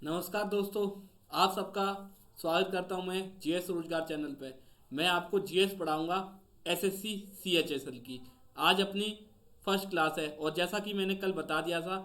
नमस्कार दोस्तों, आप सबका स्वागत करता हूं मैं जीएस रोजगार चैनल पे। मैं आपको जीएस पढ़ाऊंगा एसएससी सीएचएसएल की। आज अपनी फर्स्ट क्लास है और जैसा कि मैंने कल बता दिया था,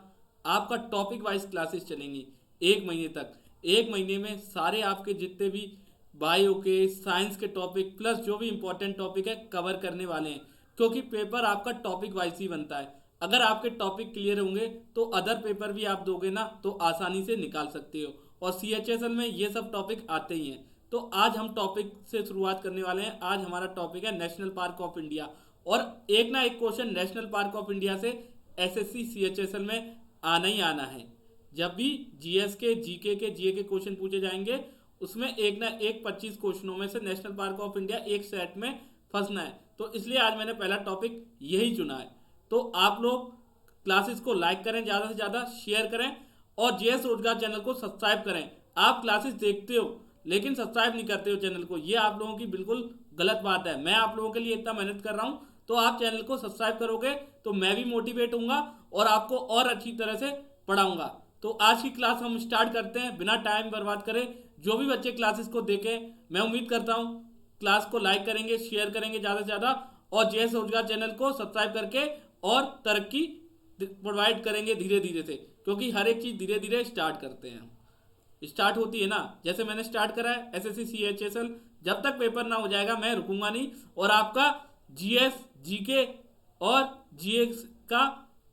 आपका टॉपिक वाइज क्लासेस चलेंगी 1 महीने तक। 1 महीने में सारे आपके जितने भी बायो के, साइंस के टॉपिक प्लस जो भी इंपॉर्टेंट टॉपिक है कवर करने वाले हैं, क्योंकि पेपर आपका टॉपिक वाइज ही बनता है। अगर आपके टॉपिक क्लियर होंगे तो अदर पेपर भी आप दोगे ना तो आसानी से निकाल सकते हो, और सीएचएसएल में ये सब टॉपिक आते ही हैं। तो आज हम टॉपिक से शुरुआत करने वाले हैं। आज हमारा टॉपिक है नेशनल पार्क ऑफ इंडिया, और एक ना एक question national park of India से एसएससी सीएचएसएल में आना ही आना है। जब भी जीएस के, जीके के, जीए के क्वेश्चन पूछे जाएंगे, उसमें एक ना एक 25 क्वेश्चनों में से नेशनल पार्क ऑफ इंडिया एक सेट में फंसना है। तो इसलिए आज मैंने पहला टॉपिक यही चुना है। तो आप लोग क्लासेस को लाइक करें, ज़्यादा से ज़्यादा शेयर करें, और जीएस रोजगार चैनल को सब्सक्राइब करें। आप क्लासेस देखते हो लेकिन सब्सक्राइब नहीं करते हो चैनल को, ये आप लोगों की बिल्कुल गलत बात है। मैं आप लोगों के लिए इतना मेहनत कर रहा हूँ, तो आप चैनल को सब्सक्राइब करोगे तो मैं भी मोटिवेट होऊंगा और आपको और अच्छी तरह से पढ़ाऊंगा। तो आज की क्लास हम स्टार्ट करते हैं बिना टाइम बर्बाद करे। जो भी बच्चे क्लासेस को देखें, मैं उम्मीद करता हूँ क्लास को लाइक करेंगे, शेयर करेंगे ज़्यादा से ज़्यादा, और जेएस रोजगार चैनल को सब्सक्राइब करके और तरक्की प्रोवाइड करेंगे धीरे धीरे से, क्योंकि हर एक चीज़ धीरे धीरे स्टार्ट करते हैं, स्टार्ट होती है ना। जैसे मैंने स्टार्ट करा है एसएससी सीएचएसएल, जब तक पेपर ना हो जाएगा मैं रुकूंगा नहीं। और आपका जीएस, जीके और जीएस का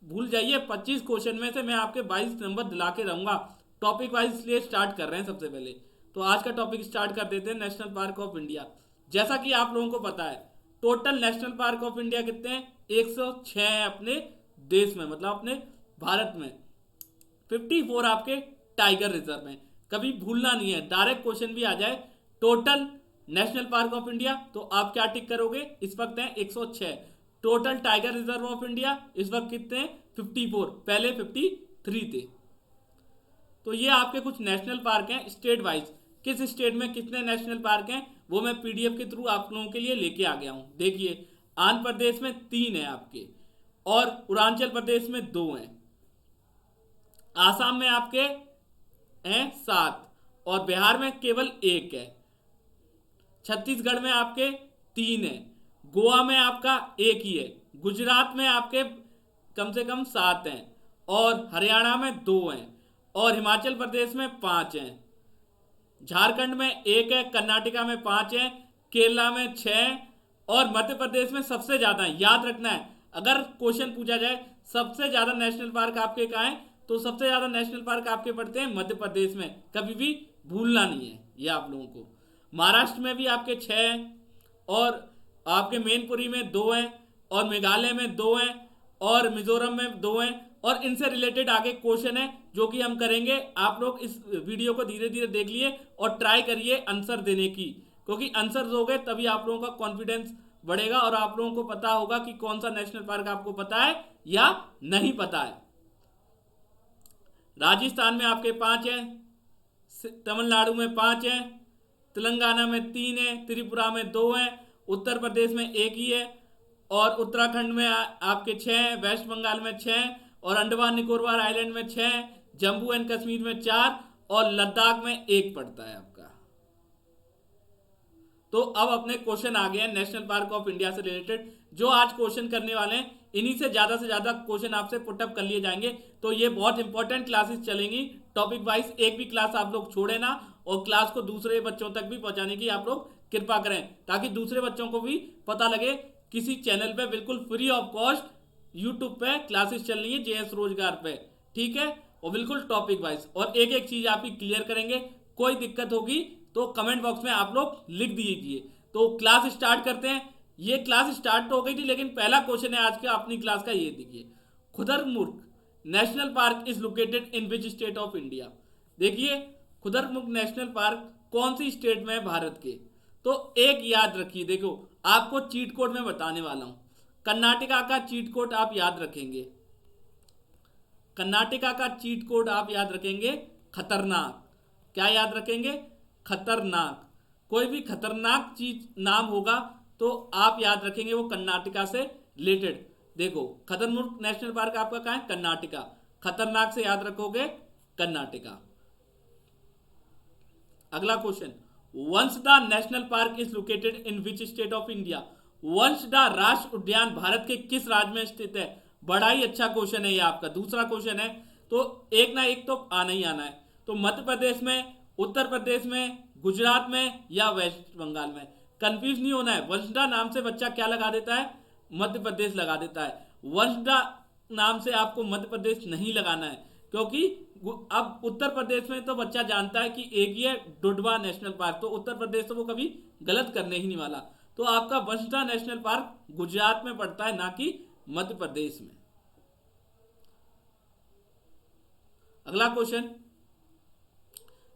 भूल जाइए, 25 क्वेश्चन में से मैं आपके 22 नंबर दिला के रहूंगा। टॉपिक वाइज इसलिए स्टार्ट कर रहे हैं सबसे पहले। तो आज का टॉपिक स्टार्ट कर देते हैं, नेशनल पार्क ऑफ इंडिया। जैसा कि आप लोगों को पता है, total national park of India कितने हैं? 106 हैं अपने देश में, मतलब अपने भारत में। 54 आपके टाइगर रिजर्व में। कभी भूलना नहीं है, डायरेक्ट क्वेश्चन भी आ जाए total national park of India तो आप क्या टिक करोगे? इस वक्त है 106। Total tiger reserve of India इस वक्त कितने हैं? 54, पहले 53 थे। तो ये आपके कुछ नेशनल पार्क हैं स्टेट वाइज। किस स्टेट में कितने नेशनल पार्क हैं वो मैं पीडीएफ के थ्रू आप लोगों के लिए लेके आ गया हूं। देखिए, आंध्र प्रदेश में 3 है आपके, और अरुणाचल प्रदेश में 2 हैं, आसाम में आपके हैं 7, और बिहार में केवल 1 है, छत्तीसगढ़ में आपके 3 है, गोवा में आपका 1 ही है, गुजरात में आपके कम से कम 7 हैं, और हरियाणा में 2 हैं, और हिमाचल प्रदेश में 5 हैं, झारखंड में 1 है, कर्नाटका में 5 है, केरला में 6 है, और मध्य प्रदेश में सबसे ज्यादा है। याद रखना है, अगर क्वेश्चन पूछा जाए सबसे ज्यादा नेशनल पार्क आपके कहाँ हैं, तो सबसे ज्यादा नेशनल पार्क आपके पड़ते हैं मध्य प्रदेश में। कभी भी भूलना नहीं है ये आप लोगों को। महाराष्ट्र में भी आपके 6 हैं, और आपके मैनपुरी में 2 हैं, और मेघालय में 2 हैं, और मिजोरम में 2 हैं। और इनसे रिलेटेड आगे क्वेश्चन है जो कि हम करेंगे। आप लोग इस वीडियो को धीरे धीरे देख लिए और ट्राई करिए आंसर देने की, क्योंकि आंसर दोगे तभी आप लोगों का कॉन्फिडेंस बढ़ेगा और आप लोगों को पता होगा कि कौन सा नेशनल पार्क आपको पता है या नहीं पता है। राजस्थान में आपके 5 हैं, तमिलनाडु में 5 हैं, तेलंगाना में 3 है, त्रिपुरा में 2 हैं, उत्तर प्रदेश में 1 ही है, और उत्तराखंड में आपके 6 हैं, वेस्ट बंगाल में 6 हैं, और अंडमान निकोबार आइलैंड में 6 हैं, जम्मू एंड कश्मीर में 4, और लद्दाख में 1 पड़ता है आपका। तो अब अपने क्वेश्चन आ गए हैं नेशनल पार्क ऑफ इंडिया से रिलेटेड। जो आज क्वेश्चन करने वाले हैं इन्हीं से ज्यादा क्वेश्चन आपसे पुटअप कर लिए जाएंगे। तो ये बहुत इंपॉर्टेंट क्लासेस चलेंगी टॉपिक वाइज। एक भी क्लास आप लोग छोड़े ना, और क्लास को दूसरे बच्चों तक भी पहुंचाने की आप लोग कृपा करें, ताकि दूसरे बच्चों को भी पता लगे किसी चैनल पे बिल्कुल फ्री ऑफ कॉस्ट यूट्यूब पे क्लासेस चल रही है जेएस रोजगार पे, ठीक है, और बिल्कुल टॉपिक वाइज। और एक एक चीज आपकी क्लियर करेंगे। कोई दिक्कत होगी तो कमेंट बॉक्स में आप लोग लिख दीजिए। तो क्लास स्टार्ट करते हैं। ये क्लास स्टार्ट तो हो गई थी, लेकिन पहला क्वेश्चन है आज का अपनी क्लास का, ये देखिए। Kudremukh national park is located in which state of India? देखिए, खुदरमुर्ग नेशनल पार्क कौन सी स्टेट में है भारत के? तो एक याद रखिए, देखो आपको चीट कोड में बताने वाला हूं। कर्नाटका का चीट कोड आप याद रखेंगे, कर्नाटका का चीट कोड आप याद रखेंगे, खतरनाक। क्या याद रखेंगे? खतरनाक। कोई भी खतरनाक चीज नाम होगा तो आप याद रखेंगे वो कर्नाटका से रिलेटेड। देखो, खतरमुर्ग नेशनल पार्क आपका कहाँ है? कर्नाटका। खतरनाक से याद रखोगे कर्नाटका। अगला question, Vanshada national park is located in which state of India? Vanshada राष्ट्रीय उद्यान भारत के किस राज्य में स्थित है? बड़ा ही अच्छा क्वेश्चन है ये आपका। दूसरा क्वेश्चन है, तो एक ना एक तो आना ही आना है। तो मध्य प्रदेश में, उत्तर प्रदेश में, गुजरात में या वेस्ट बंगाल में? कंफ्यूज नहीं होना है। वंशदा नाम से बच्चा क्या लगा देता है? मध्य प्रदेश लगा देता है। वंशदा नाम से आपको मध्य प्रदेश नहीं लगाना है, क्योंकि अब उत्तर प्रदेश में तो बच्चा जानता है कि एक ही है डुडवा नेशनल पार्क, तो उत्तर प्रदेश तो वो कभी गलत करने ही नहीं वाला। तो आपका वंशदा नेशनल पार्क गुजरात में पड़ता है, ना कि मध्य प्रदेश में। अगला question,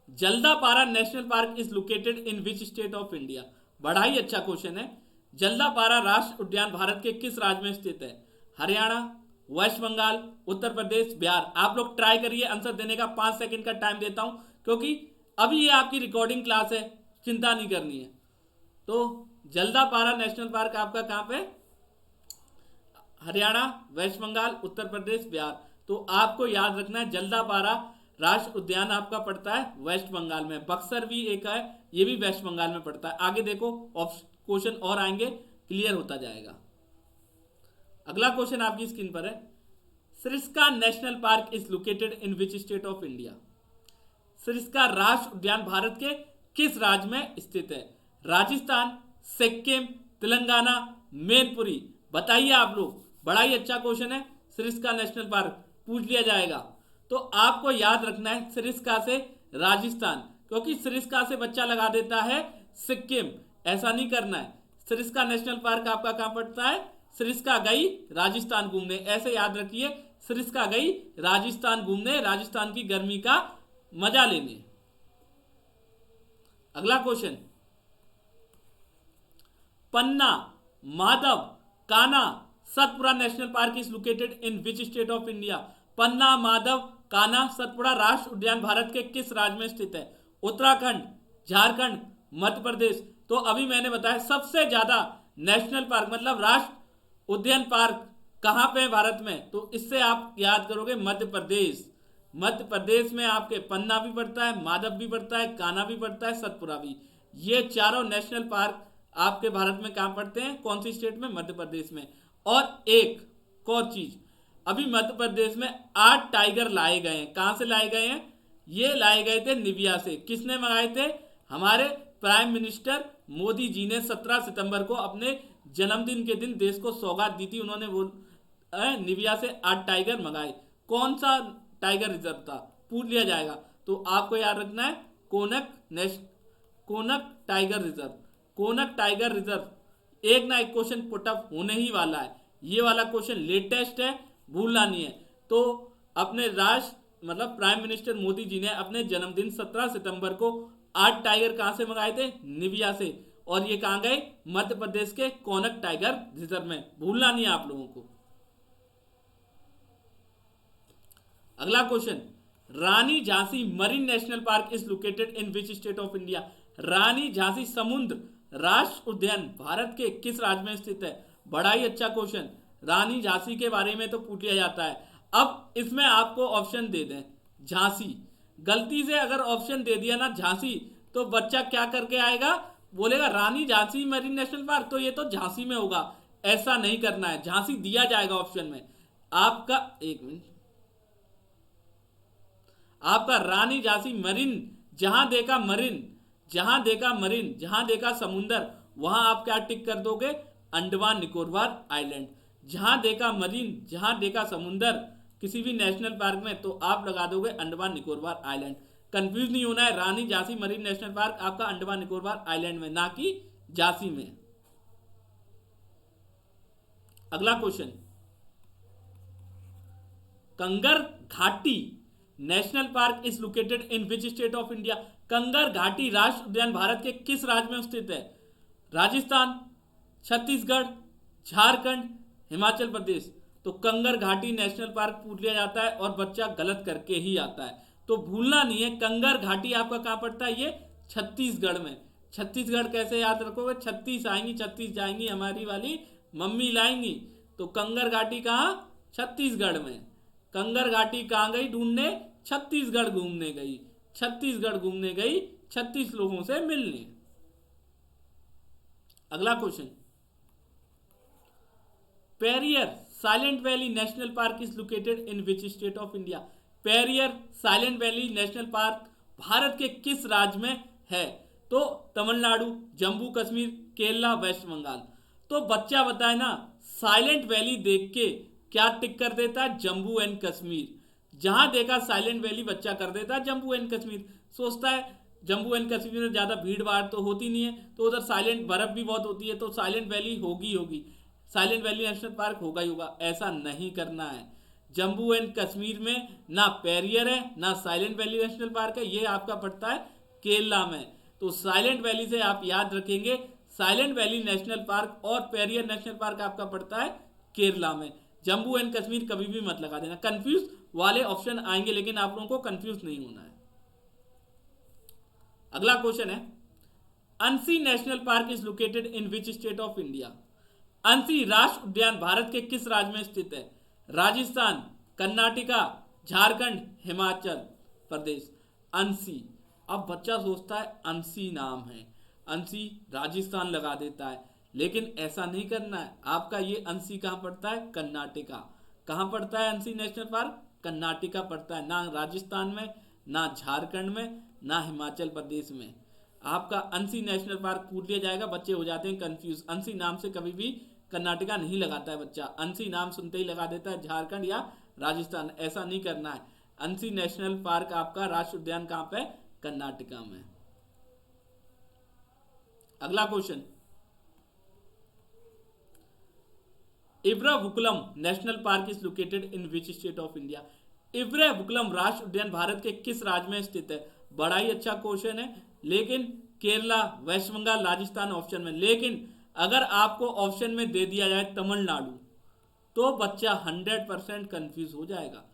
Jaldapara national park is located in which state of India? बड़ा ही अच्छा क्वेश्चन है। जल्दापारा राष्ट्रीय उद्यान भारत के किस राज्य में स्थित है? हरियाणा, वेस्ट बंगाल, उत्तर प्रदेश, बिहार? आप लोग ट्राई करिए आंसर देने का। 5 सेकंड का टाइम देता हूं, क्योंकि अभी ये आपकी रिकॉर्डिंग क्लास है, चिंता नहीं करनी है। तो जल्दापारा नेशनल पार्क आपका कहां पे? हरियाणा, वेस्ट बंगाल, उत्तर प्रदेश, बिहार। तो आपको याद रखना है, जल्दापारा राष्ट्रीय उद्यान आपका पड़ता है वेस्ट बंगाल में। बक्सर भी एक है, ये भी वेस्ट बंगाल में पड़ता है। आगे देखो, क्वेश्चन और आएंगे, क्लियर होता जाएगा। अगला क्वेश्चन आपकी स्क्रीन पर है, Sariska national park is located in which state of India? Sariska राष्ट्रीय उद्यान भारत के किस राज्य में स्थित है? राजस्थान, सिक्किम, तेलंगाना, मैनपुरी? बताइए आप लोग। बड़ा ही अच्छा क्वेश्चन है। सरिस्का नेशनल पार्क पूछ लिया जाएगा। तो आपको याद रखना है सरिस्का से राजस्थान, क्योंकि सरिस्का से बच्चा लगा देता है सिक्किम। ऐसा नहीं करना है। सरिस्का नेशनल पार्क आपका कहां पड़ता है? सरिस्का गई राजस्थान घूमने, ऐसे याद रखिए। सरिस्का गई राजस्थान घूमने, राजस्थान की गर्मी का मजा लेने। अगला question, Panna, Madhav, Kanha, Satpura national park is located in which state of India? Panna, Madhav, Kanha, Satpura राष्ट्रीय उद्यान भारत के किस राज्य में स्थित है? उत्तराखंड, झारखंड, मध्य प्रदेश? तो अभी मैंने बताया सबसे ज्यादा नेशनल पार्क मतलब राष्ट्रीय उद्यान पार्क कहां पे है भारत में? तो इससे आप याद करोगे मध्य प्रदेश। मध्य प्रदेश में आपके पन्ना भी पड़ता है, माधव भी पड़ता है, कान्हा भी पड़ता है, सतपुड़ा भी। ये चारों नेशनल पार्क आपके भारत में कहां पड़ते हैं? कौन सी स्टेट में? मध्य प्रदेश में। और एक और चीज, अभी मध्य प्रदेश में 8 टाइगर लाए गए हैं। कहां से लाए गए हैं? ये लाए गए थे निविया से। किसने मंगाए थे? हमारे प्राइम मिनिस्टर मोदी जी ने 17 सितंबर को अपने जन्मदिन के दिन देश को सौगात दी थी। उन्होंने वो निविया से 8 टाइगर मंगाए। कौन सा टाइगर रिजर्व था? पूछ लिया जाएगा। तो आपको याद रखना है कोनक टाइगर रिजर्व। कोनक टाइगर रिजर्व। एक ना एक क्वेश्चन पुटअप होने ही वाला है। ये वाला क्वेश्चन लेटेस्ट है, भूलना नहीं है। तो अपने राष्ट्र मतलब प्राइम मिनिस्टर मोदी जी ने अपने जन्मदिन 17 सितंबर को 8 टाइगर कहां से मंगाए थे? निविया से। और ये कहां गए? मध्य प्रदेश के कोनक टाइगर रिजर्व में। भूलना नहीं है आप लोगों को। अगला question, Rani Jhansi marine national park is located in which state of India? Rani Jhansi समुद्र राष्ट्रीय उद्यान भारत के किस राज्य में स्थित है? बड़ा ही अच्छा क्वेश्चन। रानी झांसी के बारे में तो पूछ लिया जाता है। अब इसमें आपको ऑप्शन दे दें झांसी, गलती से अगर ऑप्शन दे दिया ना झांसी, तो बच्चा क्या करके आएगा? बोलेगा रानी झांसी मरीन नेशनल पार्क, तो ये तो झांसी में होगा। ऐसा नहीं करना है, झांसी दिया जाएगा ऑप्शन में आपका। एक मिनट, आपका रानी झांसी मरीन, जहां देखा मरीन, जहां देखा मरीन, जहां देखा समुंदर, वहां आप क्या टिक कर दोगे? अंडमान निकोबार आइलैंड। जहां देखा मरीन, जहां देखा समुंदर किसी भी नेशनल पार्क में, तो आप लगा दोगे अंडमान निकोबार आइलैंड। कंफ्यूज नहीं होना है। रानी झांसी मरीन नेशनल पार्क आपका अंडमान निकोबार आइलैंड में, ना कि झांसी में। अगला क्वेश्चन, कंगर घाटी national park is located in which state of India? Kanger घाटी राष्ट्रीय उद्यान भारत के किस राज्य में स्थित है? राजस्थान, छत्तीसगढ़, झारखंड, हिमाचल प्रदेश? तो कंगर घाटी नेशनल पार्क पूछ लिया जाता है और बच्चा गलत करके ही आता है। तो भूलना नहीं है, कंगर घाटी आपका कहां पड़ता है? ये छत्तीसगढ़ में। छत्तीसगढ़ कैसे याद रखोगे? 36 आएंगी, 36 जाएंगी, हमारी वाली मम्मी लाएंगी। तो कंगर घाटी कहां? छत्तीसगढ़ में। कंगर घाटी कहां गई ढूंढने? छत्तीसगढ़ घूमने गई। छत्तीसगढ़ घूमने गई 36 लोगों से मिलने। अगला question, Periyar silent valley national park is located in which state of India. Periyar silent valley national park Bharat के किस राज्य में है? तो तमिलनाडु, जम्मू कश्मीर, केरला, वेस्ट बंगाल। तो बच्चा बताए ना, साइलेंट वैली देख के क्या टिक कर देता है? जम्मू एंड कश्मीर। जहां देखा साइलेंट वैली बच्चा कर देता है जम्मू एंड कश्मीर। सोचता है जम्मू एंड कश्मीर में ज्यादा भीड़ भाड़ तो होती नहीं है, तो उधर साइलेंट बर्फ भी बहुत होती है, तो साइलेंट वैली होगी, साइलेंट वैली नेशनल पार्क होगा ही होगा। ऐसा नहीं करना है। जम्मू एंड कश्मीर में ना पेरियर है ना साइलेंट वैली नेशनल पार्क है, ये आपका पड़ता है केरला में। तो साइलेंट वैली से आप याद रखेंगे, साइलेंट वैली नेशनल पार्क और पेरियर नेशनल पार्क आपका पड़ता है केरला में। जम्मू एंड कश्मीर कभी भी मत लगा देना, कंफ्यूज वाले ऑप्शन आएंगे, लेकिन आप लोगों को कंफ्यूज नहीं होना है। अगला क्वेश्चन है, Anshi national park is located in which state of India. Anshi राष्ट्रीय उद्यान भारत के किस राज्य में स्थित है? राजस्थान, कर्नाटका, झारखंड, हिमाचल प्रदेश। अंसी। अब बच्चा सोचता है अंसी नाम है, अंसी राजस्थान लगा देता है, लेकिन ऐसा नहीं करना है। आपका ये अंसी कहां पड़ता है? कर्नाटका। कहां पड़ता है अंसी नेशनल पार्क? कर्नाटका पड़ता है, ना राजस्थान में, ना झारखंड में, ना हिमाचल प्रदेश में। आपका अंसी नेशनल पार्क पूछ लिया जाएगा, बच्चे हो जाते हैं कंफ्यूज। अंसी नाम से कभी भी कर्नाटका नहीं लगाता है बच्चा, अंसी नाम सुनते ही लगा देता है झारखंड या राजस्थान। ऐसा नहीं करना है। अंसी नेशनल पार्क आपका राष्ट्रीय उद्यान कहां पे? कर्नाटका में। अगला question, Eravikulam national park is located in which state of India. Eravikulam राष्ट्रीय उद्यान भारत के किस राज्य में स्थित है? बड़ा ही अच्छा क्वेश्चन है, लेकिन केरला, वेस्ट बंगाल, राजस्थान ऑप्शन में। लेकिन अगर आपको ऑप्शन में दे दिया जाए तमिलनाडु, तो बच्चा 100% कंफ्यूज हो जाएगा।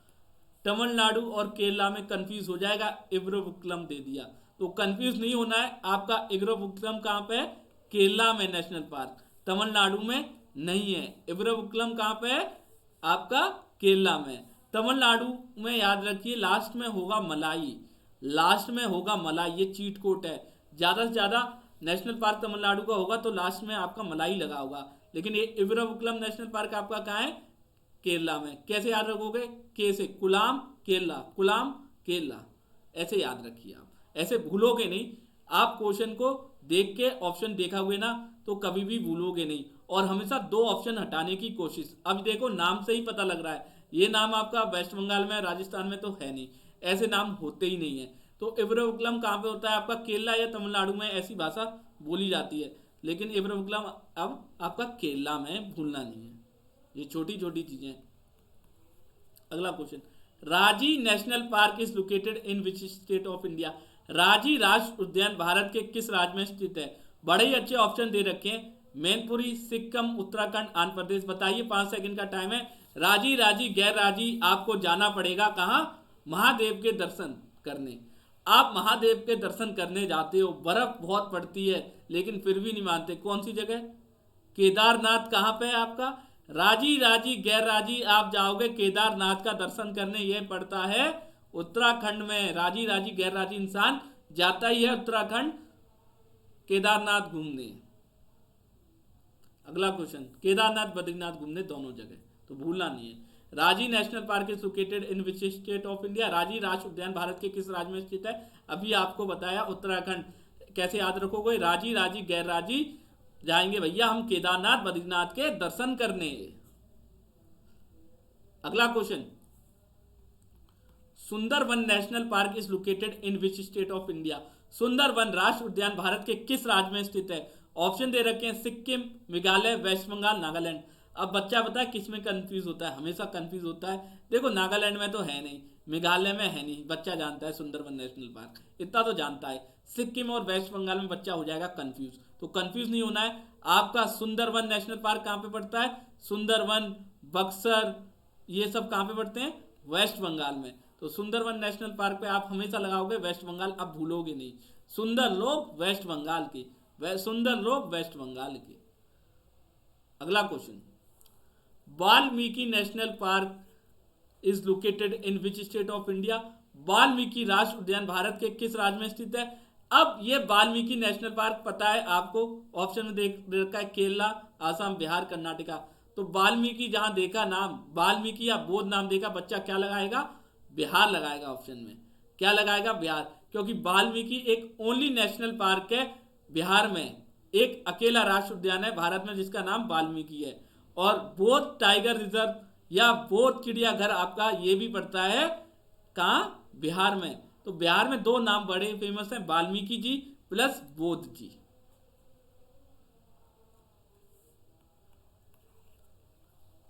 तमिलनाडु और केरला में कंफ्यूज हो जाएगा, इब्रावुकुलम दे दिया तो कंफ्यूज नहीं होना है। आपका इब्रावुकुलम कहां पे है? केरला में नेशनल पार्क, तमिलनाडु में नहीं है। इब्रावुकुलम कहां पे है? आपका केरला में। तमिलनाडु में याद रखिए लास्ट में होगा मलाई, लास्ट में होगा मलाई, ये चीट कोड है। ज्यादा से ज्यादा नेशनल पार्क तमिलनाडु का होगा तो लास्ट में आपका मलाई लगा होगा, लेकिन ये इब्रावुकुलम नेशनल पार्क आपका कहाँ है? केरला में। कैसे याद रखोगे? के से, कुलाम केरला, कुलाम केरला, ऐसे याद रखिए आप, ऐसे भूलोगे नहीं। आप क्वेश्चन को देख के ऑप्शन देखा हुए ना तो कभी भी भूलोगे नहीं, और हमेशा दो ऑप्शन हटाने की कोशिश। अब देखो नाम से ही पता लग रहा है, ये नाम आपका वेस्ट बंगाल में, राजस्थान में तो है नहीं, ऐसे नाम होते ही नहीं है। तो इब्रावुकुलम कहाँ पे होता है? आपका केरला या तमिलनाडु में ऐसी भाषा बोली जाती है, लेकिन इब्रावुकुलम अब आपका केरला में, भूलना नहीं है। ये छोटी छोटी चीजें। अगला क्वेश्चन, राजी national park is located in which state of India. राजी राष्ट्रीय उद्यान भारत के किस राज्य में स्थित है? बड़े ही अच्छे ऑप्शन दे रखे हैं, मैनपुरी, सिक्किम, उत्तराखंड, आंध्र प्रदेश। बताइए, 5 सेकंड का टाइम है। राजी, राजी, गैर राजी, आपको जाना पड़ेगा कहां? महादेव के दर्शन करने। आप महादेव के दर्शन करने जाते हो, बर्फ बहुत पड़ती है, लेकिन फिर भी नहीं मानते। कौन सी जगह? केदारनाथ। कहां पे है आपका? राजी, राजी, गैर राजी, आप जाओगे केदारनाथ का दर्शन करने, यह पड़ता है उत्तराखंड में। राजी, राजी, गैर राजी इंसान जाता ही है उत्तराखंड केदारनाथ घूमने। अगला क्वेश्चन, केदारनाथ बद्रीनाथ घूमने दोनों जगह, तो भूलना नहीं है। राजी national park is located in which state of India. राजी राष्ट्रीय उद्यान भारत के किस राज्य में स्थित है? अभी आपको बताया उत्तराखंड। कैसे याद रखोगे? राजी, राजी, गैर राजी, जाएंगे भैया हम केदारनाथ बद्रीनाथ के दर्शन करने। अगला question, Sundarban national park is located in which state of India. Sundarban राष्ट्रीय उद्यान भारत के किस राज्य में स्थित है? ऑप्शन दे रखे हैं, सिक्किम, मेघालय, वेस्ट बंगाल, नागालैंड। अब बच्चा बताए किस में कंफ्यूज होता है? हमेशा कंफ्यूज होता है। देखो नागालैंड में तो है नहीं, मेघालय में है नहीं, बच्चा जानता है सुंदरवन नेशनल पार्क, इतना तो जानता है। सिक्किम और वेस्ट बंगाल में बच्चा हो जाएगा कंफ्यूज, तो कंफ्यूज नहीं होना है। आपका सुंदरवन नेशनल पार्क कहां पे पड़ता है? सुंदरवन, बक्सर, ये सब कहां पे पड़ते हैं? वेस्ट बंगाल में। तो सुंदरवन नेशनल पार्क पे आप हमेशा लगाओगे वेस्ट बंगाल, अब भूलोगे नहीं। सुंदर लोग वेस्ट बंगाल के, सुंदर लोग वेस्ट बंगाल के। अगला question, Valmiki national park is located in which state of India. Valmiki राष्ट्रीय उद्यान भारत के किस राज्य में स्थित है? अब ये वाल्मीकि नेशनल पार्क पता है आपको, ऑप्शन में देख रखा है केरला, आसाम, बिहार, कर्नाटका। तो वाल्मीकि जहां देखा नाम वाल्मीकि या बोध नाम देखा, बच्चा क्या लगाएगा? बिहार लगाएगा ऑप्शन में। क्या लगाएगा? बिहार, क्योंकि वाल्मीकि एक ओनली नेशनल पार्क है बिहार में, एक अकेला राष्ट्रीय उद्यान है भारत में जिसका नाम वाल्मीकि है। और बोध टाइगर रिजर्व या बोध चिड़ियाघर आपका ये भी पड़ता है कहाँ? बिहार में। तो बिहार में दो नाम बड़े फेमस हैं, Valmiki ji plus Bodh ji.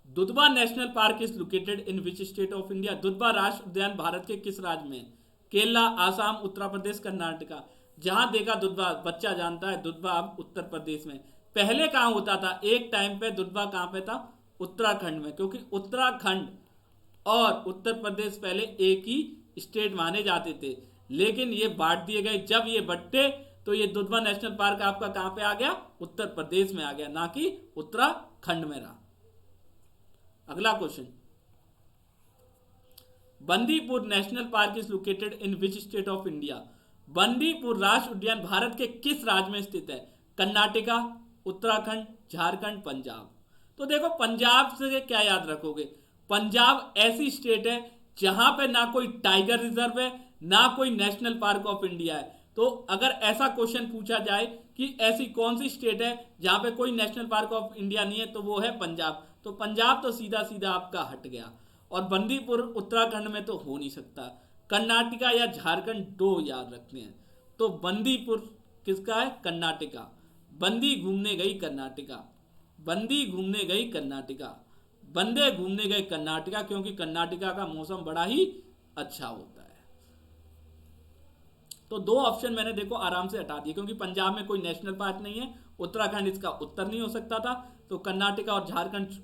Dudhwa national park is located in which state of India? Dudhwa राष्ट्रीय उद्यान भारत के किस राज्य में? केरला, आसाम, उत्तर प्रदेश, कर्नाटका। जहां देखा दुधवा, बच्चा जानता है दुधवा अब उत्तर प्रदेश में। पहले कहां होता था? एक टाइम पे दुधवा कहां पे था? उत्तराखंड में, क्योंकि उत्तराखंड और उत्तर प्रदेश पहले एक ही स्टेट माने जाते थे, लेकिन ये बांट दिए गए। जब ये बट्टे तो ये दुधवा नेशनल पार्क आपका कहां पे आ गया? उत्तर प्रदेश में आ गया, ना कि उत्तराखंड में रहा। अगला question, Bandipur national park is located in which state of India? Bandipur राष्ट्रीय उद्यान भारत के किस राज्य में स्थित है? कर्नाटका, उत्तराखंड, झारखंड, पंजाब। तो देखो पंजाब से क्या याद रखोगे? पंजाब ऐसी स्टेट है जहां पे ना कोई टाइगर रिजर्व है, ना कोई नेशनल पार्क ऑफ इंडिया है। तो अगर ऐसा क्वेश्चन पूछा जाए कि ऐसी कौन सी स्टेट है जहां पे कोई नेशनल पार्क ऑफ इंडिया नहीं है, तो वो है पंजाब। तो पंजाब तो सीधा सीधा आपका हट गया। और बंदीपुर उत्तराखंड में तो हो नहीं सकता। कर्नाटका या झारखंड दो याद रखते हैं। तो बंदीपुर किसका है? कर्नाटका। बंदी घूमने गई कर्नाटका, बंदी घूमने गई कर्नाटका, बंदे घूमने गए कर्नाटका, क्योंकि कर्नाटका का मौसम बड़ा ही अच्छा होता है। तो दो ऑप्शन मैंने देखो आराम से हटा दिए, क्योंकि पंजाब में कोई नेशनल पार्क नहीं है, उत्तराखंड इसका उत्तर नहीं हो सकता था, तो कर्नाटका और झारखंड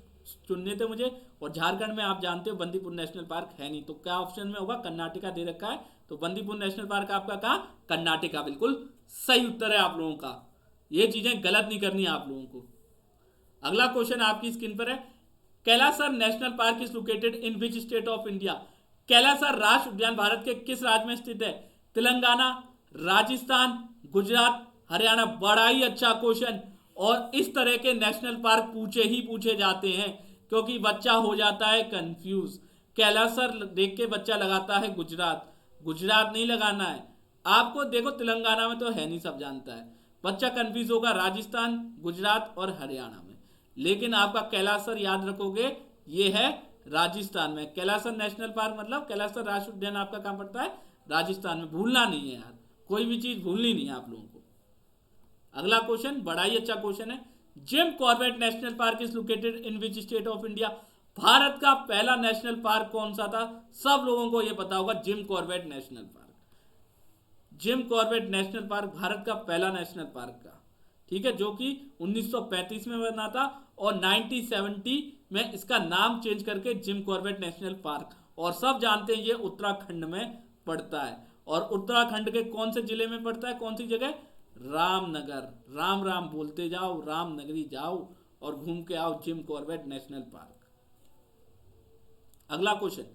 चुनने थे मुझे। और झारखंड में आप जानते हो बंदीपुर नेशनल पार्क है नहीं, तो क्या ऑप्शन में होगा? कर्नाटका दे रखा है, तो बंदीपुर नेशनल पार्क आपका कहाँ? कर्नाटका। बिल्कुल सही उत्तर है आप लोगों का। ये चीजें गलत नहीं करनी है आप लोगों को। अगला क्वेश्चन आपकी स्क्रीन पर है, कैलासर national park is located in which state of India? कैलासर राष्ट्रीय उद्यान भारत के किस राज्य में स्थित है? तेलंगाना, राजस्थान, गुजरात, हरियाणा। बड़ा ही अच्छा क्वेश्चन, और इस तरह के नेशनल पार्क पूछे ही पूछे जाते हैं, क्योंकि बच्चा हो जाता है कंफ्यूज। कैलासर देख के बच्चा लगाता है गुजरात, गुजरात नहीं लगाना है आपको। देखो तेलंगाना में तो है नहीं, सब जानता है, बच्चा कंफ्यूज होगा राजस्थान, गुजरात और हरियाणा में। लेकिन आपका कैलासर याद रखोगे, ये है राजस्थान में। कैलासर नेशनल पार्क मतलब कैलासर राष्ट्रीय उद्यान आपका कहां पड़ता है? राजस्थान में। भूलना नहीं है यार, कोई भी चीज भूलनी नहीं है आप लोगों को। अगला क्वेश्चन बड़ा ही अच्छा क्वेश्चन है, gym Corbett national park is located in which state of India? Bharat का पहला नेशनल पार्क कौन सा था? सब लोगों को यह पता होगा, gym Corbett national park. Gym Corbett national park Bharat का पहला नेशनल पार्क था, ठीक है, जो कि 1935 में बना था, और 1970 में इसका नाम चेंज करके जिम कॉर्बेट नेशनल पार्क। और सब जानते हैं ये उत्तराखंड में पड़ता है। और उत्तराखंड के कौन से जिले में पड़ता है? कौन सी जगह? रामनगर। राम राम बोलते जाओ, रामनगरी जाओ और घूम के आओ जिम कॉर्बेट नेशनल पार्क। अगला question,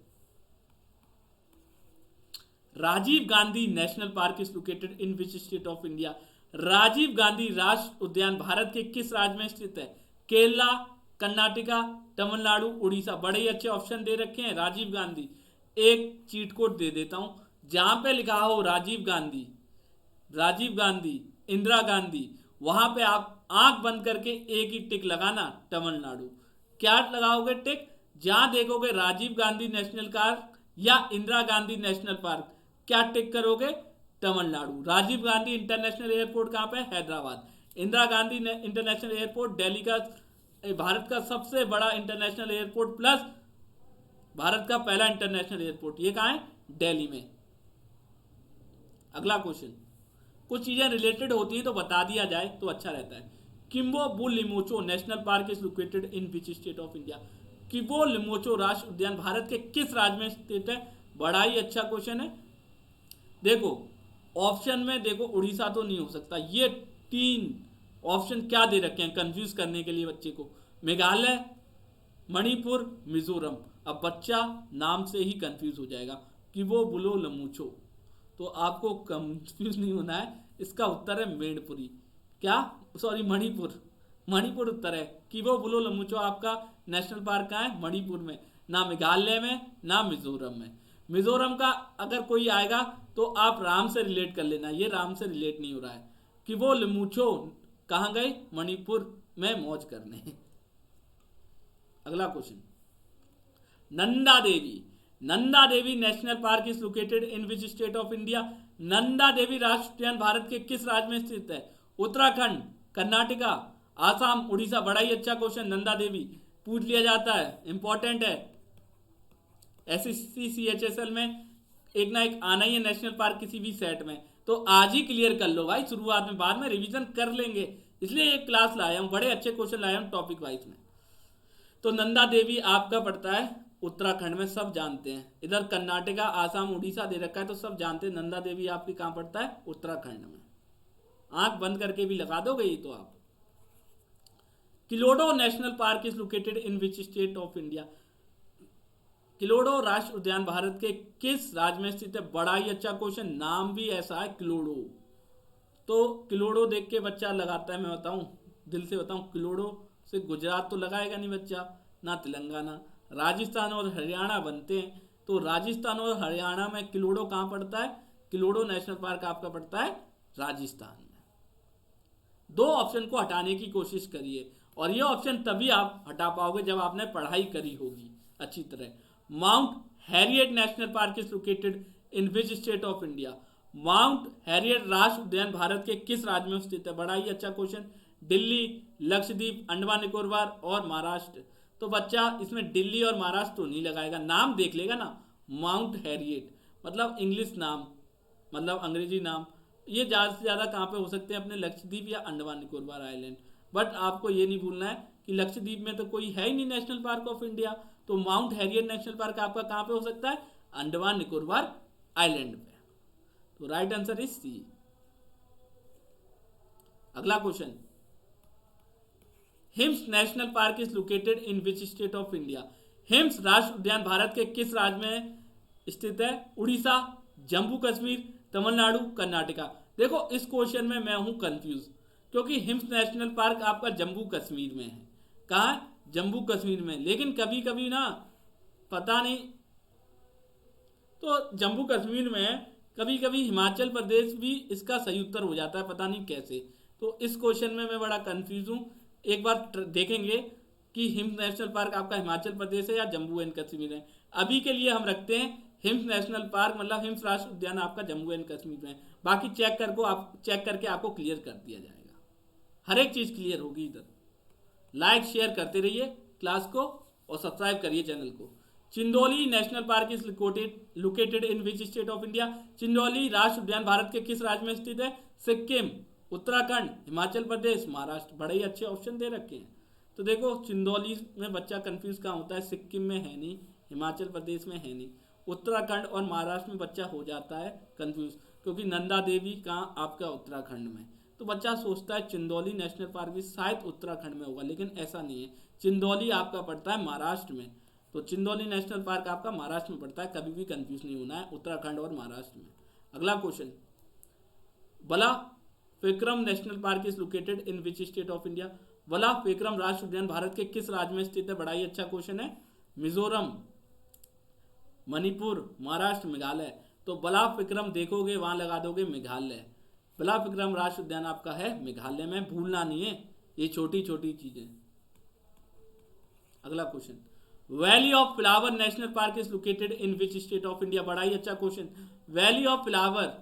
Rajiv Gandhi national park is located in which state of India? Rajiv Gandhi राष्ट्रीय उद्यान भारत के किस राज्य में स्थित है? केरला, कर्नाटका, तमिलनाडु, उड़ीसा। बड़े ही अच्छे ऑप्शन दे रखे हैं। राजीव गांधी, एक चीट कोड दे देता हूं, जहां पे लिखा हो राजीव गांधी, राजीव गांधी, इंदिरा गांधी, वहां पे आप आंख बंद करके एक ही टिक लगाना, तमिलनाडु। क्या लगाओगे टिक? जहां देखोगे राजीव गांधी नेशनल पार्क या इंदिरा गांधी नेशनल पार्क, क्या टिक करोगे? तमिलनाडु। राजीव गांधी इंटरनेशनल एयरपोर्ट कहां पे? हैदराबाद। इंदिरा गांधी इंटरनेशनल एयरपोर्ट दिल्ली का, भारत का सबसे बड़ा इंटरनेशनल एयरपोर्ट प्लस भारत का पहला इंटरनेशनल एयरपोर्ट, ये कहां है? दिल्ली में। अगला क्वेश्चन, कुछ चीजें रिलेटेड होती हैं तो बता दिया जाए तो अच्छा रहता है। किम्बो बुल लिमोचो national park is located in which state of India? किम्बो लिमोचो राष्ट्रीय उद्यान भारत के किस राज्य में स्थित है? बड़ा ही अच्छा क्वेश्चन है। देखो ऑप्शन में देखो, उड़ीसा तो नहीं हो सकता। ये तीन ऑप्शन क्या दे रखे हैं कंफ्यूज करने के लिए बच्चे को? मेघालय, मणिपुर, मिजोरम। अब बच्चा नाम से ही कंफ्यूज हो जाएगा, किम्बो बुलो लिमोचो। तो आपको कंफ्यूज नहीं होना है, इसका उत्तर है मेणपुरी। क्या, सॉरी, मणिपुर। मणिपुर उत्तर है। किबो बुलो लमुचो आपका नेशनल पार्क कहाँ है? मणिपुर में, ना मेघालय में ना मिजोरम में। मिजोरम का अगर कोई आएगा तो आप राम से रिलेट कर लेना, ये राम से रिलेट नहीं हो रहा है। किबो लमुचो कहाँ गए? मणिपुर में मौज करने। अगला question, Nanda Devi. Nanda Devi national park is located in which state of India? Nanda Devi राष्ट्रीय उद्यान भारत के किस राज्य में स्थित है? उत्तराखंड, कर्नाटका, आसाम, उड़ीसा। बड़ा ही अच्छा क्वेश्चन, नंदा देवी पूछ लिया जाता है, इंपॉर्टेंट है। एसएससी सीएचएसएल में एक ना एक आना ही है नेशनल पार्क किसी भी सेट में, तो आज ही क्लियर कर लो भाई शुरुआत में, बाद में रिवीजन कर लेंगे, इसलिए एक क्लास लाया हूं, बड़े अच्छे क्वेश्चन लाया हूं टॉपिक वाइज में। तो नंदा देवी आपका पड़ता है उत्तराखंड में, सब जानते हैं। इधर कर्नाटका, आसाम, उड़ीसा दे रखा है तो सब जानते हैं। नंदा देवी आपकी कहां पड़ता है? उत्तराखंड में। आंख बंद करके भी लगा दोगे ये तो आप। Keoladeo national park is located in which state of India? Keoladeo राष्ट्रीय उद्यान भारत के किस राज्य में स्थित है? बड़ा ही अच्छा क्वेश्चन, नाम भी ऐसा है किलोडो। तो किलोडो देख के बच्चा लगाता है, मैं बताऊं दिल से बताऊं, किलोडो से गुजरात तो लगाएगा नहीं बच्चा, ना तेलंगाना। राजस्थान और हरियाणा बनते हैं, तो राजस्थान और हरियाणा में किलोडो कहां पड़ता है? किलोडो नेशनल पार्क आपका पड़ता है राजस्थान में। दो ऑप्शन को हटाने की कोशिश करिए, और ये ऑप्शन तभी आप हटा पाओगे जब आपने पढ़ाई करी होगी अच्छी तरह। Mount Harriet national park is located in which state of India? Mount Harriet राष्ट्रीय उद्यान भारत के किस राज्य में स्थित है? बड़ा ही अच्छा क्वेश्चन। दिल्ली, लक्षद्वीप, अंडमान निकोबार और महाराष्ट्र। तो बच्चा इसमें दिल्ली और महाराष्ट्र तो नहीं लगाएगा, नाम देख लेगा ना, माउंट हैरियट मतलब इंग्लिश नाम, मतलब अंग्रेजी नाम। ये ज़्यादा से ज़्यादा कहाँ पे हो सकते हैं? अपने लक्षद्वीप या अंडमान निकोबार आइलैंड। बट आपको ये नहीं भूलना है कि लक्षद्वीप में तो कोई है ही नहीं नेशनल पार्क ऑफ इंडिया, तो माउंट हैरियट नेशनल पार्क आपका कहाँ पे हो सकता है? अंडमान निकोबार आइलैंड पे। तो राइट आंसर इज सी। अगला question, Hemis national park is located in which state of India? Hemis राष्ट्रीय उद्यान भारत के किस राज्य में स्थित है? उड़ीसा, जम्मू कश्मीर, तमिलनाडु, कर्नाटका। देखो इस क्वेश्चन में मैं हूं कंफ्यूज, क्योंकि हिम्स नेशनल पार्क आपका जम्मू कश्मीर में है। कहाँ? जम्मू कश्मीर में। लेकिन कभी कभी ना पता नहीं, तो जम्मू कश्मीर में कभी कभी हिमाचल प्रदेश भी इसका सही उत्तर हो जाता है, पता नहीं कैसे। तो इस क्वेश्चन में मैं बड़ा कंफ्यूज हूँ, एक बार देखेंगे कि हिम्स नेशनल पार्क आपका हिमाचल प्रदेश है या जम्मू एंड कश्मीर है। अभी के लिए हम रखते हैं हिम्स नेशनल पार्क मतलब हिम्स राष्ट्रीय उद्यान आपका जम्मू एंड कश्मीर में। बाकी चेक करके आपको क्लियर कर दिया जाएगा, हर एक चीज क्लियर होगी इधर। लाइक शेयर करते रहिए क्लास को और सब्सक्राइब करिए चैनल को। Chandoli national park is located in which state of India? Chandoli राष्ट्रीय उद्यान भारत के किस राज्य में स्थित है? सिक्किम, उत्तराखंड, हिमाचल प्रदेश, महाराष्ट्र। बड़े ही अच्छे ऑप्शन दे रखे हैं। तो देखो चिंदोली में बच्चा कंफ्यूज कहाँ होता है? सिक्किम में है नहीं, हिमाचल प्रदेश में है नहीं, उत्तराखंड और महाराष्ट्र में बच्चा हो जाता है कंफ्यूज, क्योंकि नंदा देवी कहाँ? आपका उत्तराखंड में। तो बच्चा सोचता है चिंदोली नेशनल पार्क भी शायद उत्तराखंड में होगा, लेकिन ऐसा नहीं है। चिंदोली आपका पड़ता है महाराष्ट्र में, तो चिंदोली नेशनल पार्क आपका महाराष्ट्र में पड़ता है, कभी भी कंफ्यूज नहीं होना है उत्तराखंड और महाराष्ट्र में। अगला question, Balpakram national park is located in which state of India? Balpakram राष्ट्रीय उद्यान भारत के किस राज्य में स्थित है? बड़ा ही अच्छा क्वेश्चन है। मिजोरम, मणिपुर, महाराष्ट्र, मेघालय। तो बला फेक्रम देखोगे वहां लगा दोगे मेघालय। बला फेक्रम राष्ट्रीय उद्यान आपका है मेघालय में, भूलना नहीं है ये छोटी छोटी चीजें। अगला question, valley of flower national park is located in which state of India? बड़ा ही अच्छा क्वेश्चन। वैली ऑफ फ्लावर,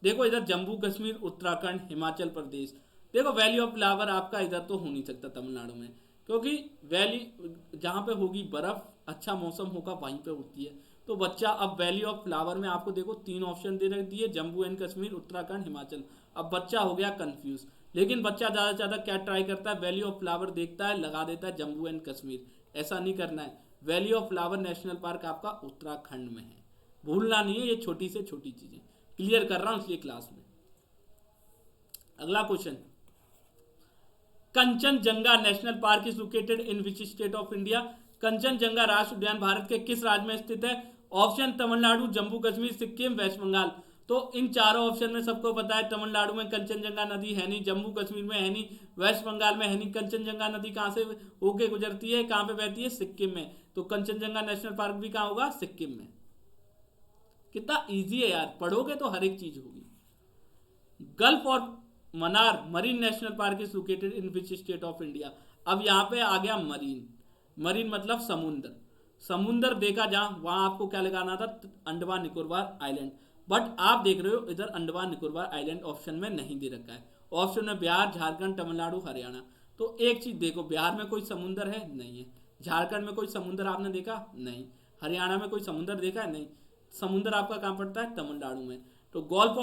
देखो इधर जम्मू कश्मीर, उत्तराखंड, हिमाचल प्रदेश। देखो वैली ऑफ फ्लावर आपका इधर तो हो नहीं सकता तमिलनाडु में, क्योंकि वैली जहाँ पे होगी बर्फ, अच्छा मौसम होगा वहीं पे होती है। तो बच्चा अब वैली ऑफ फ्लावर में आपको देखो 3 ऑप्शन दे दिए, जम्मू एंड कश्मीर, उत्तराखंड, हिमाचल। अब बच्चा हो गया कंफ्यूज, लेकिन बच्चा ज़्यादा से ज़्यादा क्या ट्राई करता है? वैली ऑफ फ्लावर देखता है, लगा देता है जम्मू एंड कश्मीर। ऐसा नहीं करना है। Valley of flower national park आपका उत्तराखंड में है, भूलना नहीं है। ये छोटी से छोटी चीजें क्लियर कर रहा हूं इसलिए क्लास में। अगला question, Kanchenjunga national park is located in which state of India? Kanchenjunga राष्ट्रीय उद्यान भारत के किस राज्य में स्थित है? Option Tamil Nadu, Jammu Kashmir, Sikkim, West Bengal. तो इन चारों ऑप्शन में सबको पता है तमिलनाडु में कंचनजंगा नदी है नहीं, जम्मू कश्मीर में है नहीं, वेस्ट बंगाल में है नहीं। कंचनजंगा नदी कहाँ से होके गुजरती है, कहाँ पे बहती है, सिक्किम में। तो कंचनजंगा नेशनल पार्क भी कहाँ होगा, सिक्किम में। कितना इजी है यार, पढ़ोगे तो हर एक चीज होगी। गल्फ और Mannar marine national park is located in which state of India. अब यहाँ पे आ गया मरीन। मरीन मतलब समुद्र। समुद्र देखा जहां, वहां आपको क्या लगाना था, अंडमान निकोबार आइलैंड। बट आप देख रहे हो इधर अंडमान निकोबार आइलैंड ऑप्शन में नहीं दे रखा है। ऑप्शन में बिहार, झारखंड, तमिलनाडु, हरियाणा। तो एक चीज देखो, बिहार में कोई समुद्र है, नहीं है। झारखंड में कोई समुद्र आपने देखा, नहीं। हरियाणा में कोई समुद्र देखा है, नहीं। समुद्र आपका कहाँ पड़ता है, तमिलनाडु में। तो golf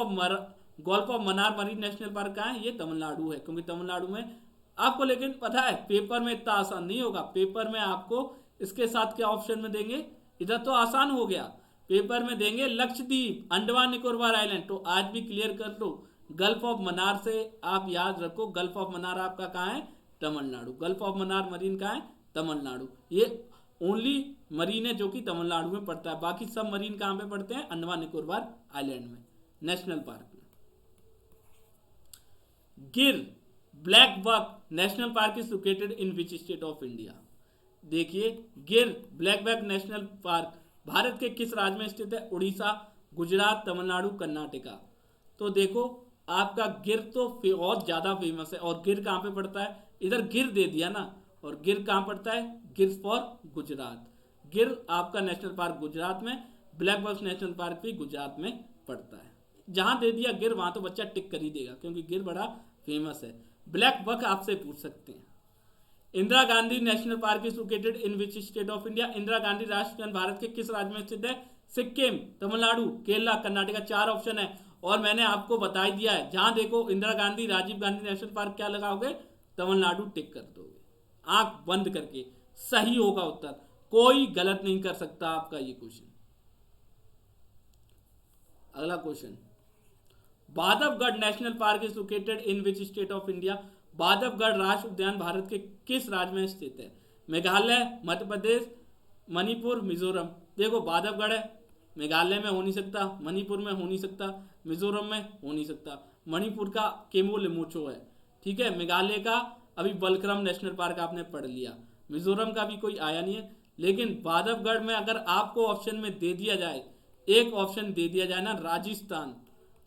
of Mannar marine national park कहाँ है, ये तमिलनाडु है, क्योंकि तमिलनाडु में आपको, लेकिन पता है पेपर में इतना आसान नहीं होगा। पेपर में आपको इसके साथ क्या ऑप्शन में देंगे, इधर तो आसान हो गया, पेपर में देंगे लक्षद्वीप, अंडमान निकोबार आइलैंड। तो आज भी क्लियर कर लो, गल्फ ऑफ मन्नार से आप याद रखो, गल्फ ऑफ मन्नार आपका कहाँ है, Tamil Nadu. Gulf of Mannar marine कहाँ है, तमिलनाडु। ये ओनली मरीन है जो कि तमिलनाडु में पड़ता है, बाकी सब मरीन कहाँ पे पड़ते हैं, अंडमान निकोबार आइलैंड में, नेशनल पार्क में। Gir black buck national park is located in which state of India. देखिए, Gir black buck national park Bharat के किस राज्य में स्थित है, उड़ीसा, गुजरात, तमिलनाडु, कर्नाटका। तो देखो, आपका गिर तो बहुत ज्यादा फेमस है। और गिर कहाँ पे पड़ता है, इधर गिर दे दिया ना, और गिर कहाँ पड़ता है, गिर फॉर गुजरात। गिर आपका नेशनल पार्क गुजरात में, ब्लैक बक नेशनल पार्क भी गुजरात में पड़ता है। जहां दे दिया गिर, वहां तो बच्चा टिक कर ही देगा, क्योंकि गिर बड़ा फेमस है। ब्लैक बक आपसे पूछ सकते हैं। Indira Gandhi national park is located in which state of India. Indira Gandhi राष्ट्रीय उद्यान भारत के किस राज्य में स्थित है, सिक्किम, तमिलनाडु, केरला, कर्नाटका। 4 ऑप्शन है, और मैंने आपको बता ही दिया है। जहां देखो इंदिरा गांधी, राजीव गांधी नेशनल पार्क, क्या लगाओगे, तमिलनाडु टिक कर दोगे, आंख बंद करके। सही होगा उत्तर, कोई गलत नहीं कर सकता आपका ये क्वेश्चन। अगला question, Bandhavgarh national park is located in which state of India. Bandhavgarh राष्ट्रीय उद्यान भारत के किस राज्य में स्थित है, मेघालय, मध्य प्रदेश, मणिपुर, मिजोरम। देखो, बांधवगढ़ है, मेघालय में हो नहीं सकता, मणिपुर में हो नहीं सकता, मिजोरम में हो नहीं सकता। मणिपुर का केमो लिमोचो है, ठीक है। मेघालय का अभी बलक्रम नेशनल पार्क आपने पढ़ लिया। मिजोरम का भी कोई आया नहीं है। लेकिन बांधवगढ़ में अगर आपको ऑप्शन में दे दिया जाए, एक ऑप्शन दे दिया जाए ना, राजस्थान,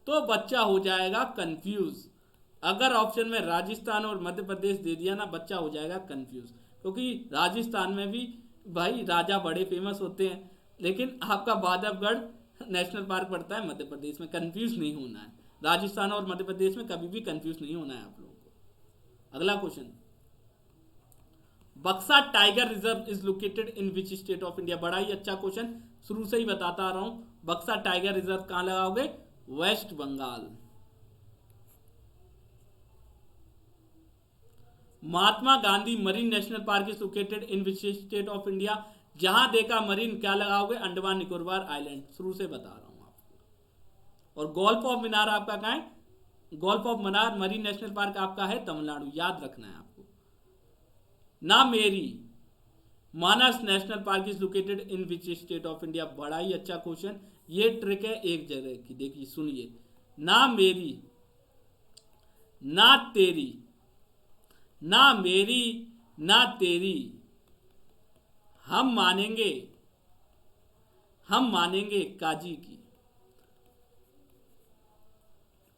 तो बच्चा हो जाएगा कंफ्यूज। अगर ऑप्शन में राजस्थान और मध्य प्रदेश दे दिया ना, बच्चा हो जाएगा कंफ्यूज, क्योंकि राजस्थान में भी भाई राजा बड़े फेमस होते हैं। लेकिन आपका बांधवगढ़ नेशनल पार्क पड़ता है मध्य प्रदेश में, कंफ्यूज नहीं होना है। राजस्थान और मध्य प्रदेश में कभी भी कंफ्यूज नहीं होना है आप लोगों को। अगला क्वेश्चन, बक्सा tiger reserve is located in which state of India. बड़ा ही अच्छा क्वेश्चन, शुरू से ही बताता आ रहा हूं। बक्सा टाइगर रिजर्व कहां लगाओगे, West Bengal. Mahatma Gandhi marine national park is located in which state of India. जहां देखा मरीन, क्या लगाओगे, अंडमान निकोबार आइलैंड। शुरू से बता रहा हूं आपको। और गोल्फ ऑफ मन्नार आपका कहां है, golf of Mannar marine national park आपका है तमिलनाडु, याद रखना है आपको। ना मेरी मानस national park is located in which state of India. बड़ा ही अच्छा क्वेश्चन, ये ट्रिक है एक जगह की, देखिए सुनिए। ना मेरी, ना तेरी, ना मेरी, ना तेरी, हम मानेंगे काजी की।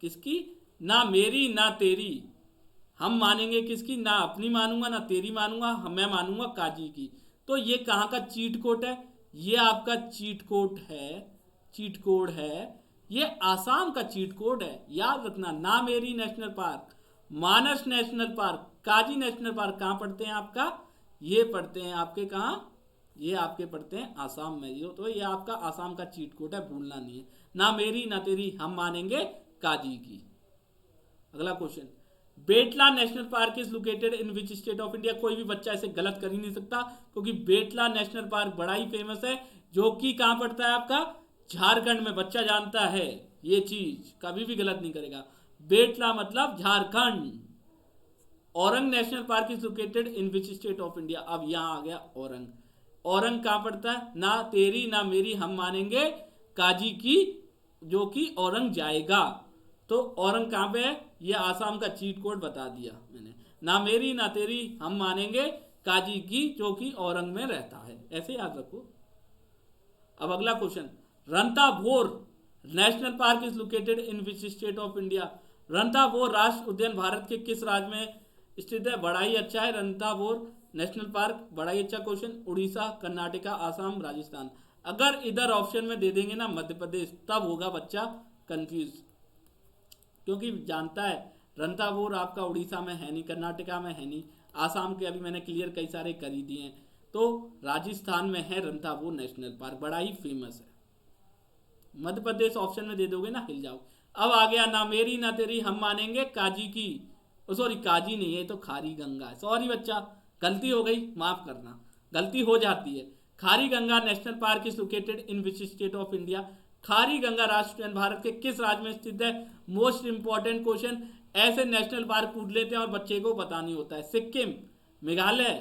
किसकी, ना मेरी ना तेरी, हम मानेंगे किसकी, ना अपनी मानूंगा ना तेरी मानूंगा, मैं मानूंगा काजी की। तो ये कहां का चीट कोड है, ये आपका चीट कोड है, चीट कोड है, ये आसाम का चीट कोड है, याद रखना। ना मेरी नेशनल पार्क, मानस नेशनल पार्क, काजी नेशनल पार्क कहां पढ़ते हैं आपका, ये पढ़ते हैं आपके कहां, ये आपके पढ़ते हैं आसाम में। तो ये आपका आसाम का चीट कोड है, भूलना नहीं है। ना मेरी ना तेरी, हम मानेंगे काजी की। अगला question, बेटला national park is located in which state of India. कोई भी बच्चा ऐसे गलत कर ही नहीं सकता, क्योंकि बेटला नेशनल पार्क बड़ा ही फेमस है, जो कि कहां पड़ता है आपका, झारखंड में। बच्चा जानता है ये चीज, कभी भी गलत नहीं करेगा। बेटला मतलब Jharkhand. Orang national park is located in which state of India. अब यहां आ गया औरंग। औरंग कहां पड़ता है, ना तेरी ना मेरी, हम मानेंगे काजी की, जो कि औरंग जाएगा। तो औरंग कहाँ पे है, ये आसाम का चीट कोड बता दिया मैंने। ना मेरी ना तेरी हम मानेंगे काजी की, जो कि औरंग में रहता है, ऐसे याद रखो। अब अगला question, Ranthambore national park is located in which state of India. Ranthambore राष्ट्रीय उद्यान भारत के किस राज्य में स्थित है। बड़ा ही अच्छा है रणथंभौर नेशनल पार्क, बड़ा ही अच्छा क्वेश्चन। उड़ीसा, कर्नाटका, आसाम, राजस्थान। अगर इधर ऑप्शन में दे देंगे ना मध्य प्रदेश, तब होगा बच्चा कंफ्यूज, क्योंकि जानता है रणथंभौर आपका उड़ीसा में है नहीं, कर्नाटका में है नहीं, आसाम के अभी मैंने क्लियर कई सारे कर ही दिए हैं, तो राजस्थान में है रणथंभौर नेशनल पार्क, बड़ा ही फेमस है। मध्य प्रदेश ऑप्शन में दे दोगे ना हिल जाओ। अब आ गया, ना मेरी ना तेरी हम मानेंगे काजी की, सॉरी काजी नहीं है, तो खारी गंगा है। सॉरी बच्चा, गलती हो गई, माफ करना, गलती हो जाती है। खारी गंगा national park is located in which state of India. खारी गंगा राष्ट्रीय उद्यान भारत के किस राज्य में स्थित है। मोस्ट इंपॉर्टेंट क्वेश्चन, ऐसे नेशनल पार्क पूछ लेते हैं और बच्चे को पता नहीं होता है। सिक्किम, मेघालय,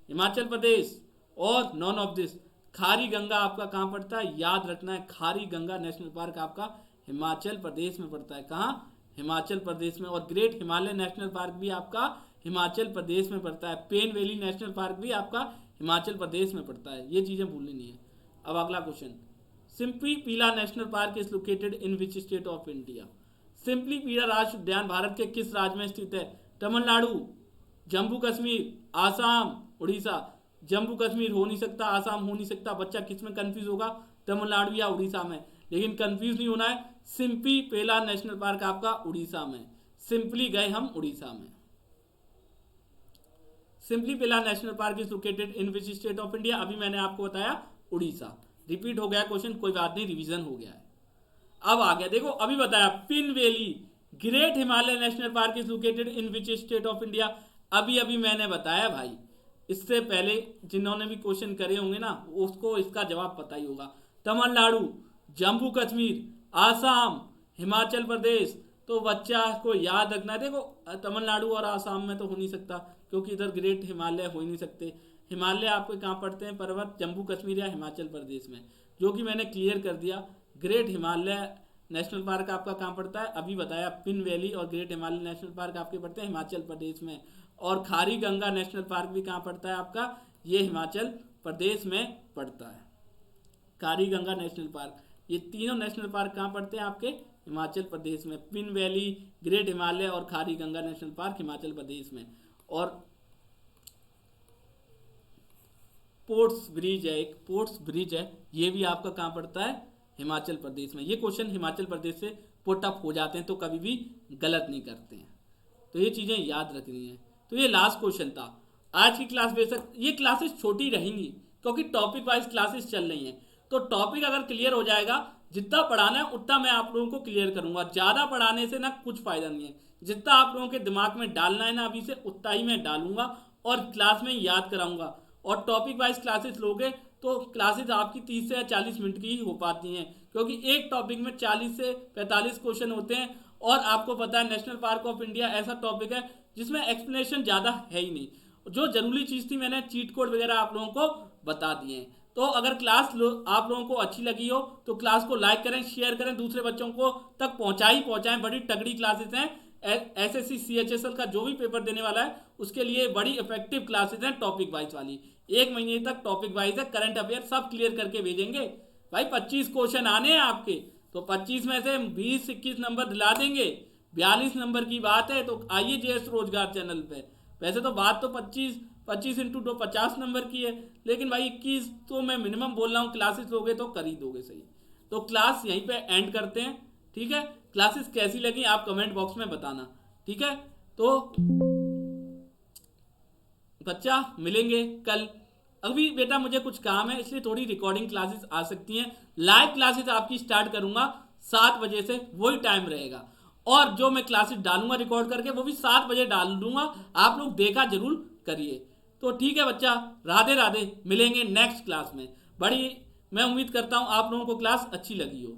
हिमाचल प्रदेश और नॉन ऑफ दिस। खारी गंगा आपका कहाँ पड़ता है, याद रखना है, खारी गंगा नेशनल पार्क आपका हिमाचल प्रदेश में पड़ता है। कहाँ, हिमाचल प्रदेश में। और ग्रेट हिमालय नेशनल पार्क भी आपका हिमाचल प्रदेश में पड़ता है। पेन वैली नेशनल पार्क भी आपका हिमाचल प्रदेश में पड़ता है, ये चीजें भूलनी नहीं है। अब अगला क्वेश्चन, सिम्पली पीला national park is located in which state of India. Simply पीला राष्ट्रीय उद्यान भारत के किस राज्य में स्थित है। तमिलनाडु, जम्मू कश्मीर, आसाम, उड़ीसा। जम्मू कश्मीर हो नहीं सकता, आसाम हो नहीं सकता, बच्चा किस में कंफ्यूज होगा, तमिलनाडु या उड़ीसा में। लेकिन कंफ्यूज नहीं होना है, सिम्पली पेला नेशनल पार्क आपका उड़ीसा में। सिंपली गए हम उड़ीसा में। सिंपली पेला national park is located in which state of India. अभी मैंने आपको बताया उड़ीसा। रिपीट हो गया क्वेश्चन, कोई बात नहीं, रिवीजन हो गया है। अब आ गया, देखो अभी बताया pin valley great Himalaya national park is located in which state of India. अभी अभी मैंने बताया भाई, इससे पहले जिन्होंने भी क्वेश्चन करे होंगे ना, उसको इसका जवाब पता ही होगा। तमिलनाडु, जम्मू कश्मीर, आसाम, हिमाचल प्रदेश। तो बच्चा को याद रखना है, देखो तमिलनाडु और आसाम में तो हो नहीं सकता, क्योंकि इधर ग्रेट हिमालय हो ही नहीं सकते। हिमालय आपके कहाँ पड़ते हैं पर्वत, जम्मू कश्मीर या हिमाचल प्रदेश में, जो कि मैंने क्लियर कर दिया। ग्रेट हिमालय नेशनल पार्क आपका कहाँ पड़ता है, अभी बताया, पिन वैली और ग्रेट हिमालय नेशनल पार्क आपके पड़ते हैं हिमाचल प्रदेश में। और खारी गंगा नेशनल पार्क भी कहाँ पड़ता है आपका, ये हिमाचल प्रदेश में पड़ता है। खारी गंगा नेशनल पार्क, ये तीनों नेशनल पार्क कहाँ पड़ते हैं आपके, हिमाचल प्रदेश में। पिन वैली, ग्रेट हिमालय और खारी गंगा नेशनल पार्क हिमाचल प्रदेश में। और पोर्ट्स ब्रिज है, एक पोर्ट्स ब्रिज है, ये भी आपका कहाँ पड़ता है, हिमाचल प्रदेश में। ये क्वेश्चन हिमाचल प्रदेश से पुट अप हो जाते हैं, तो कभी भी गलत नहीं करते हैं, तो ये चीज़ें याद रखनी है। तो ये लास्ट क्वेश्चन था आज की क्लास। बेशक ये क्लासेस छोटी रहेंगी, क्योंकि टॉपिक वाइज क्लासेस चल रही हैं, तो टॉपिक अगर क्लियर हो जाएगा, जितना पढ़ाना है उतना मैं आप लोगों को क्लियर करूंगा। ज़्यादा पढ़ाने से ना कुछ फायदा नहीं है, जितना आप लोगों के दिमाग में डालना है ना अभी से, उतना ही मैं डालूंगा और क्लास में याद कराऊंगा। और टॉपिक वाइज क्लासेस लोगे तो क्लासेस आपकी 30 से 40 मिनट की ही हो पाती हैं, क्योंकि एक टॉपिक में 40 से 45 क्वेश्चन होते हैं। और आपको पता है नेशनल पार्क ऑफ इंडिया ऐसा टॉपिक है जिसमें एक्सप्लेनेशन ज़्यादा है ही नहीं। जो जरूरी चीज़ थी मैंने चीट कोड वगैरह आप लोगों को बता दिए हैं। तो अगर क्लास आप लोगों को अच्छी लगी हो तो क्लास को लाइक करें, शेयर करें, दूसरे बच्चों को तक पहुंचाएं। बड़ी तगड़ी क्लासेस हैं, एसएससी सीएचएसएल का जो भी पेपर देने वाला है उसके लिए बड़ी इफेक्टिव क्लासेस हैं टॉपिक वाइज वाली। 1 महीने तक टॉपिक वाइज है, करंट अफेयर सब क्लियर करके भेजेंगे भाई। 25 क्वेश्चन आने हैं आपके, तो 25 में से 20-21 नंबर दिला देंगे। 42 नंबर की बात है, तो आइए जेएस रोजगार चैनल पे। वैसे तो बात तो 25 इंटू 2 50 नंबर की है, लेकिन भाई 21 तो मैं मिनिमम बोल रहा हूँ, क्लासेस लोगे तो कर ही दोगे सही। तो क्लास यहीं पे एंड करते हैं, ठीक है। क्लासेस कैसी लगी आप कमेंट बॉक्स में बताना, ठीक है। तो बच्चा मिलेंगे कल। अभी बेटा मुझे कुछ काम है, इसलिए थोड़ी रिकॉर्डिंग क्लासेस आ सकती हैं। लाइव क्लासेस आपकी स्टार्ट करूंगा 7 बजे से, वही टाइम रहेगा। और जो मैं क्लासेस डालूंगा रिकॉर्ड करके वो भी 7 बजे डाल दूंगा, आप लोग देखा जरूर करिए। तो ठीक है बच्चा, राधे राधे, मिलेंगे नेक्स्ट क्लास में। बड़ी मैं उम्मीद करता हूं आप लोगों को क्लास अच्छी लगी हो।